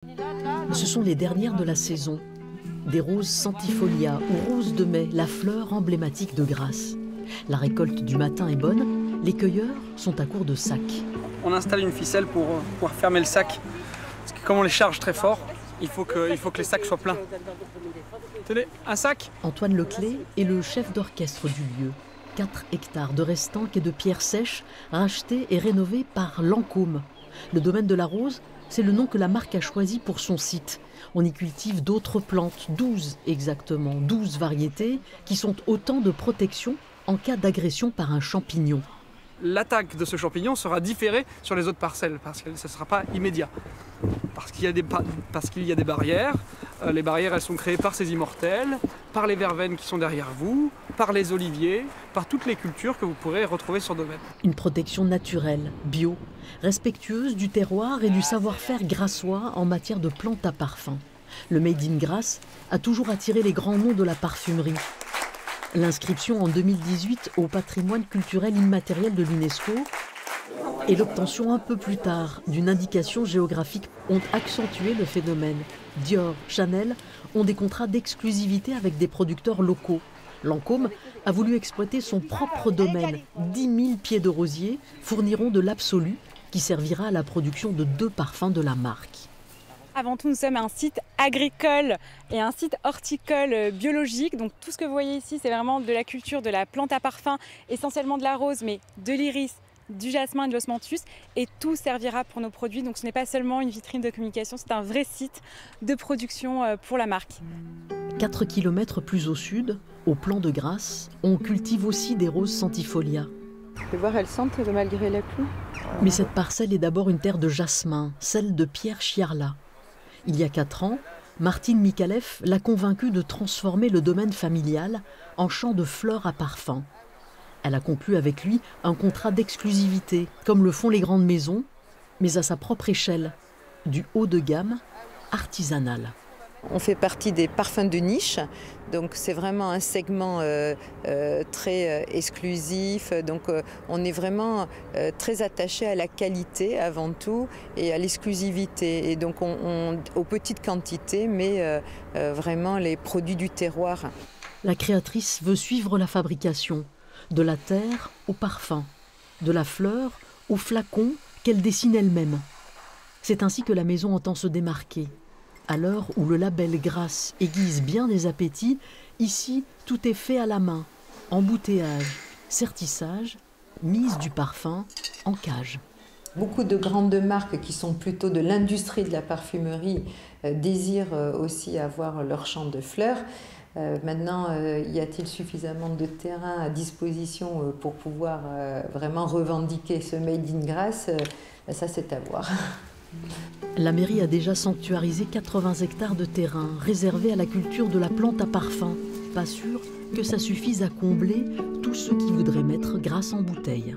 Ce sont les dernières de la saison. Des roses centifolia ou roses de mai, la fleur emblématique de Grasse. La récolte du matin est bonne, les cueilleurs sont à court de sacs. On installe une ficelle pour pouvoir fermer le sac. Parce que comme on les charge très fort, il faut que les sacs soient pleins. Tenez, un sac. Antoine Leclé est le chef d'orchestre du lieu. 4 hectares de restanques et de pierres sèches rachetés et rénovés par Lancôme. Le domaine de la rose, c'est le nom que la marque a choisi pour son site. On y cultive d'autres plantes, 12 exactement, 12 variétés, qui sont autant de protection en cas d'agression par un champignon. L'attaque de ce champignon sera différée sur les autres parcelles, parce que ce ne sera pas immédiat. Parce qu'il y a des barrières. Les barrières, elles sont créées par ces immortels, par les verveines qui sont derrière vous, par les oliviers, par toutes les cultures que vous pourrez retrouver sur le domaine. Une protection naturelle, bio, respectueuse du terroir et du savoir-faire grassois en matière de plantes à parfum. Le Made in Grasse a toujours attiré les grands noms de la parfumerie. L'inscription en 2018 au patrimoine culturel immatériel de l'UNESCO et l'obtention un peu plus tard d'une indication géographique ont accentué le phénomène. Dior, Chanel ont des contrats d'exclusivité avec des producteurs locaux. Lancôme a voulu exploiter son propre domaine. 10 000 pieds de rosiers fourniront de l'absolu qui servira à la production de 2 parfums de la marque. Avant tout, nous sommes un site agricole et un site horticole biologique. Donc tout ce que vous voyez ici, c'est vraiment de la culture de la plante à parfum, essentiellement de la rose, mais de l'iris, du jasmin et de l'osmanthus. Et tout servira pour nos produits. Donc ce n'est pas seulement une vitrine de communication, c'est un vrai site de production pour la marque. 4 km plus au sud, au Plan de Grasse, on cultive aussi des roses centifolia. Tu peux voir, elles sentent malgré la pluie. Mais cette parcelle est d'abord une terre de jasmin, celle de Pierre Chiarla. Il y a 4 ans, Martine Micallef l'a convaincu de transformer le domaine familial en champ de fleurs à parfum. Elle a conclu avec lui un contrat d'exclusivité, comme le font les grandes maisons, mais à sa propre échelle, du haut de gamme, artisanal. On fait partie des parfums de niche, donc c'est vraiment un segment très exclusif. Donc on est vraiment très attaché à la qualité avant tout et à l'exclusivité. Et donc aux petites quantités, mais vraiment les produits du terroir. La créatrice veut suivre la fabrication, de la terre au parfum, de la fleur au flacon qu'elle dessine elle-même. C'est ainsi que la maison entend se démarquer. À l'heure où le label Grasse aiguise bien les appétits, ici, tout est fait à la main. Embouteillage, sertissage, mise du parfum en cage. Beaucoup de grandes marques qui sont plutôt de l'industrie de la parfumerie désirent aussi avoir leur champ de fleurs. Maintenant, y a-t-il suffisamment de terrain à disposition pour pouvoir vraiment revendiquer ce Made in Grasse? Ça, c'est à voir. La mairie a déjà sanctuarisé 80 hectares de terrain réservés à la culture de la plante à parfum. Pas sûr que ça suffise à combler tous ceux qui voudraient mettre Grasse en bouteille.